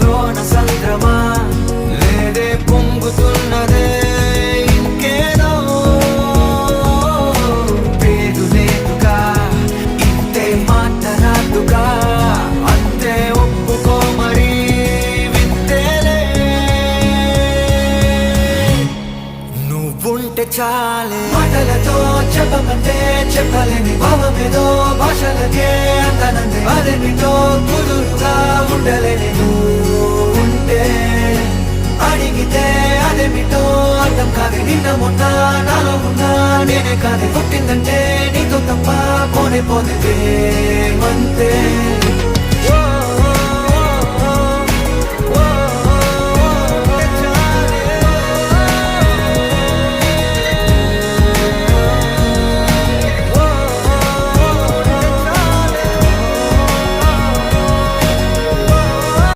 లోన సంద్రమా లేదే పొంగుతున్నదే ఇంకేదో పేరు లేదుగా ఇంతే మాట రాదుగా అంతే ఒప్పుకో మరి వింతేలే నువ్వుంటే చాలే మాటలతో చెప్పమంటే చెప్పలేని భావమేదో భాషలకే అందనందే అదేమిటో కుదురుగా ఉండలేని ఉంటే అడిగితే అదేమిటో అర్థం కాదే నిన్న మొన్న నాలో ఉన్నా నేనే కాదే పుట్టిందంటే నీతో తప్ప పోనే పోతే అంతే